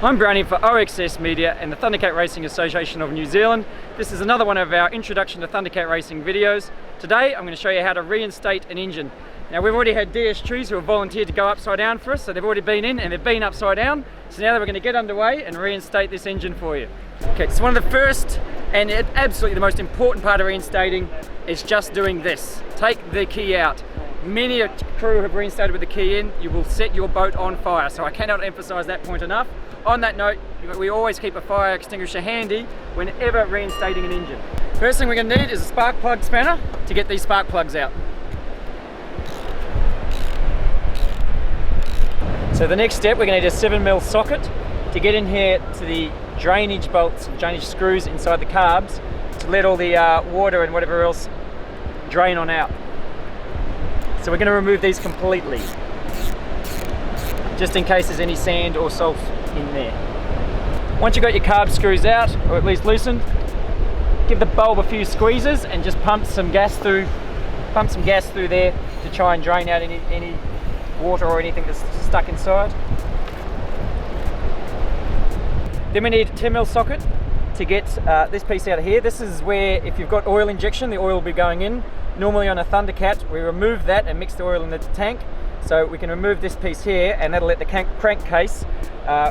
I'm Brownie for OXS Media and the Thundercat Racing Association of New Zealand. This is another one of our introduction to Thundercat Racing videos. Today I'm going to show you how to reinstate an engine. Now we've already had DS3s who have volunteered to go upside down for us, so they've already been in and they've been upside down. So now we're going to get underway and reinstate this engine for you. Okay, so one of the first and absolutely the most important part of reinstating is just doing this. Take the key out. Many a crew have reinstated with the key in. You will set your boat on fire, so I cannot emphasize that point enough. On that note, we always keep a fire extinguisher handy whenever reinstating an engine. First thing we're going to need is a spark plug spanner to get these spark plugs out. So the next step, we're going to need a 7mm socket to get in here to the drainage bolts, drainage screws inside the carbs to let all the water and whatever else drain on out. So we're going to remove these completely, just in case there's any sand or salt in there. Once you've got your carb screws out, or at least loosened, give the bulb a few squeezes and just pump some gas through there to try and drain out any water or anything that's stuck inside. Then we need a 10mm socket to get this piece out of here. This is where, if you've got oil injection, the oil will be going in. Normally on a Thundercat, we remove that and mix the oil in the tank. So we can remove this piece here and that'll let the crankcase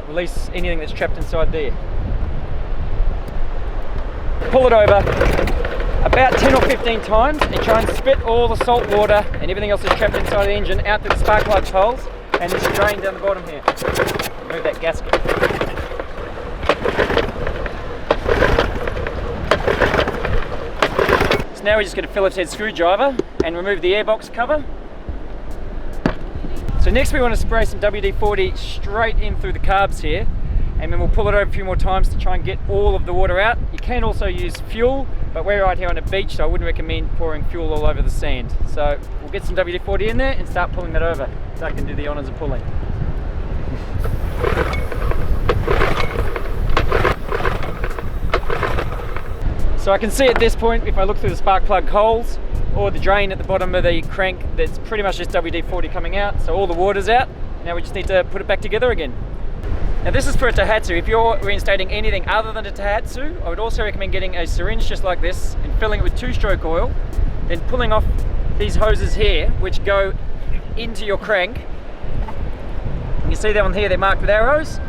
release anything that's trapped inside there. Pull it over about 10 or 15 times and try and spit all the salt water and everything else that's trapped inside the engine out to the spark plug holes and then drain down the bottom here. Remove that gasket. So now we're just going to Phillips head screwdriver and remove the airbox cover. So next we want to spray some WD-40 straight in through the carbs here, and then we'll pull it over a few more times to try and get all of the water out. You can also use fuel, but we're right here on a beach, so I wouldn't recommend pouring fuel all over the sand. So we'll get some WD-40 in there and start pulling that over, so I can do the honours of pulling. So I can see at this point, if I look through the spark plug holes, or the drain at the bottom of the crank, that's pretty much just WD-40 coming out, so all the water's out. Now we just need to put it back together again. Now this is for a Tohatsu. If you're reinstating anything other than a Tohatsu, I would also recommend getting a syringe just like this and filling it with 2-stroke oil, then pulling off these hoses here, which go into your crank. You see that one here, they're marked with arrows,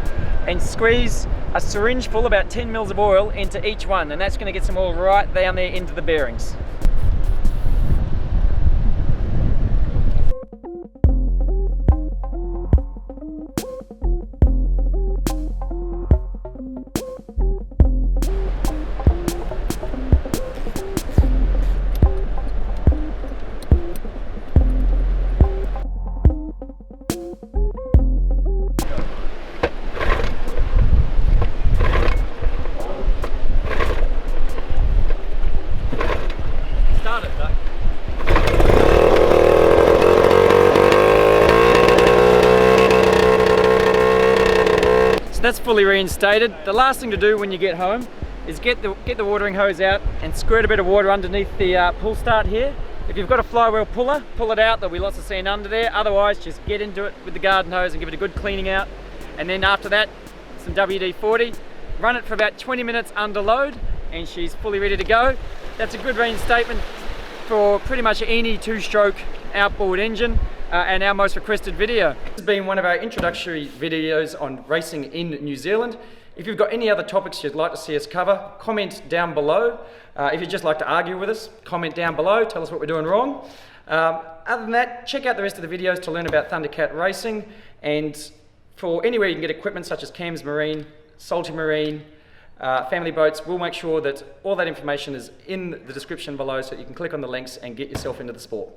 and squeeze a syringe full, about 10 mils of oil, into each one, and that's going to get some oil right down there into the bearings. That's fully reinstated. The last thing to do when you get home is get the watering hose out and squirt a bit of water underneath the pull start here. If you've got a flywheel puller, pull it out, there'll be lots of sand under there. Otherwise, just get into it with the garden hose and give it a good cleaning out. And then after that, some WD-40. Run it for about 20 minutes under load and she's fully ready to go. That's a good reinstatement for pretty much any 2-stroke outboard engine. And our most requested video. This has been one of our introductory videos on racing in New Zealand. If you've got any other topics you'd like to see us cover, comment down below. If you'd just like to argue with us, comment down below, tell us what we're doing wrong. Other than that, check out the rest of the videos to learn about Thundercat Racing, and for anywhere you can get equipment such as Cam's Marine, Salty Marine, family boats, we'll make sure that all that information is in the description below so that you can click on the links and get yourself into the sport.